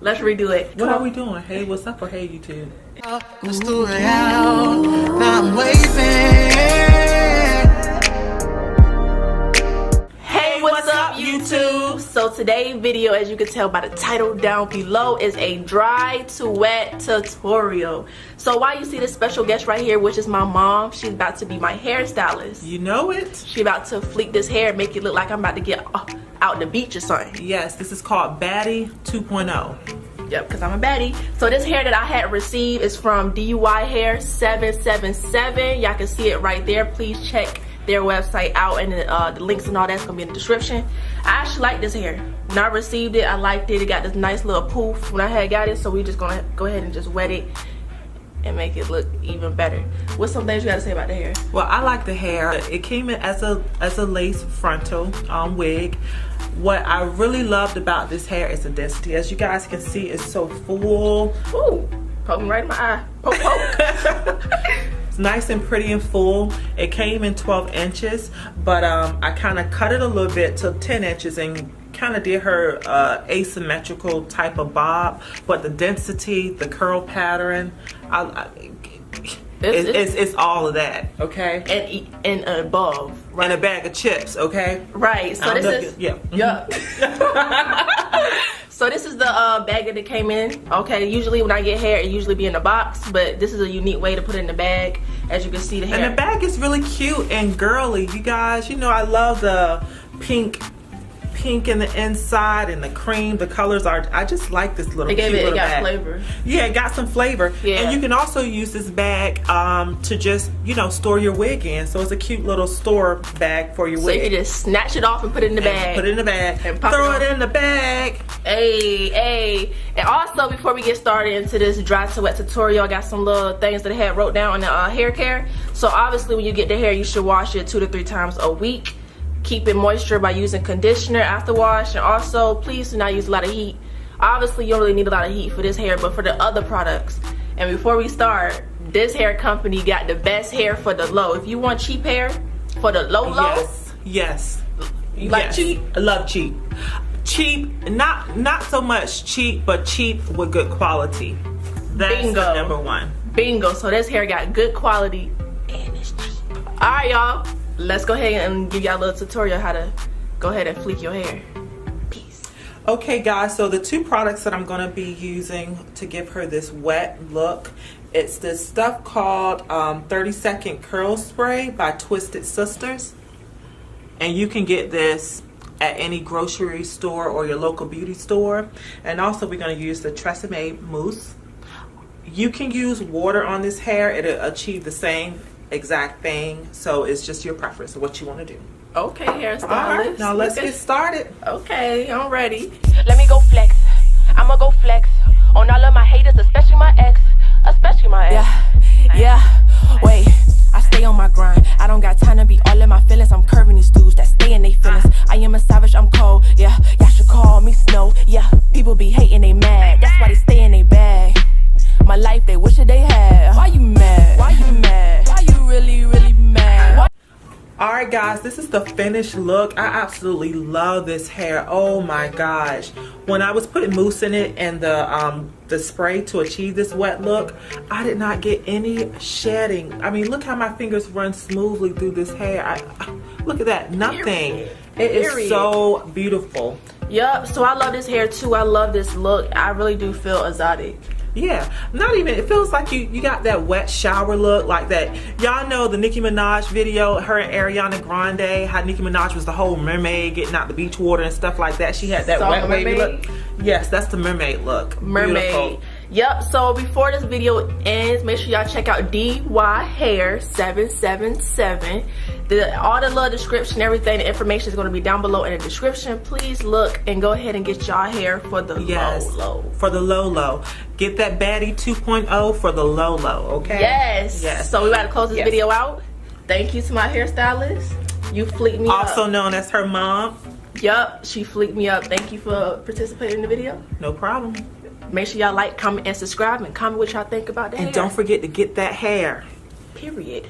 Let's redo it. What are we doing? Hey, what's up? Or hey, YouTube? Let's do it out. Now I'm waving. Hey, what's up, YouTube? So today's video, as you can tell by the title down below, is a dry to wet tutorial. So while you see this special guest right here, which is my mom, she's about to be my hairstylist. You know it. She about to fleek this hair, make it look like I'm about to get out the beach or something. Yes, this is called Baddie 2.0. Yep, because I'm a baddie. So this hair that I had received is from DUI Hair 777. Y'all can see it right there. Please check their website out, and the links and all that's gonna be in the description. I actually like this hair. When I received it, I liked it. It got this nice little poof when I had got it, so we just gonna go ahead and just wet it and make it look even better. What's some things you gotta say about the hair? Well, I like the hair. It came in as a lace frontal wig. What I really loved about this hair is the density. As you guys can see, it's so full. Ooh, poking right in my eye. Poke, poke. It's nice and pretty and full. It came in 12 inches, but I kind of cut it a little bit to 10 inches and kind of did her asymmetrical type of bob. But the density, the curl pattern, it's all of that, okay? And above, right? And a bag of chips, okay? Right. So this is Yup. So this is the bag that it came in. Okay. Usually when I get hair, it usually be in a box, but this is a unique way to put it in the bag. As you can see, the hair. And the bag is really cute and girly. You guys, you know I love the pink in the inside and the cream. The colors are, I just like this little cute little bag. Flavor. Yeah, it got some flavor. Yeah. And you can also use this bag to just, you know, store your wig in. So it's a cute little store bag for your wig. So you can just snatch it off and put it in the bag. Put it in the bag. And pop throw it in the bag. Hey, hey. And also, before we get started into this dry to wet tutorial, I got some little things that I had wrote down on the hair care. So obviously when you get the hair, you should wash it 2 to 3 times a week. Keep it moisture by using conditioner after wash, and also please do not use a lot of heat. Obviously you don't really need a lot of heat for this hair, but for the other products. And before we start, this hair company got the best hair for the low. If you want cheap hair for the low, yes, you like cheap? I love cheap. Cheap, not so much cheap, but cheap with good quality. That's Bingo. the number one. Bingo. So this hair got good quality and it's cheap. All right, y'all. Let's go ahead and give y'all a little tutorial how to go ahead and fleek your hair. Peace. Okay guys, so the 2 products that I'm going to be using to give her this wet look, it's this stuff called 30-second curl spray by Twisted Sisters, and you can get this at any grocery store or your local beauty store. And also we're going to use the Tresemme mousse. You can use water on this hair, it'll achieve the same exact thing, so it's just your preference of what you want to do. Okay, hairstylist. All right, now let's get started. Okay, I'm ready. Let me go flex. I'ma go flex on all of my haters, especially my ex. Yeah. Wait, I stay on my grind. I don't got time to be all in my feelings. I'm curving these dudes that stay in their feelings. I am a savage, I'm cold. Yeah, y'all should call me Snow. Yeah, people be hating, they mad. That's why they stay in their bag. My life, they wish that they had. Why you mad? Why you mad? Why you really mad? Alright guys, this is the finished look. I absolutely love this hair. Oh my gosh. When I was putting mousse in it and the spray to achieve this wet look, I did not get any shedding. I mean, look how my fingers run smoothly through this hair. Look at that, nothing. It is so beautiful. Yup, so I love this hair too. I love this look. I really do feel exotic. Yeah, not even, it feels like you got that wet shower look, like that. Y'all know the Nicki Minaj video, her and Ariana Grande, how Nicki Minaj was the whole mermaid getting out the beach water and stuff like that. She had that wet wavy look. Yes, that's the mermaid look. Mermaid. Beautiful. Yep, so before this video ends, make sure y'all check out DY Hair 777. All the little description, everything, the information is going to be down below in the description. Please look and go ahead and get y'all hair for the low. For the low. Get that Baddie 2.0 for the low, okay? Yes. So we about to close this video out. Thank you to my hairstylist. You fleeked me up. Also known as her mom. Yup, she fleeked me up. Thank you for participating in the video. No problem. Make sure y'all like, comment, and subscribe, and comment what y'all think about that hair. And don't forget to get that hair. Period.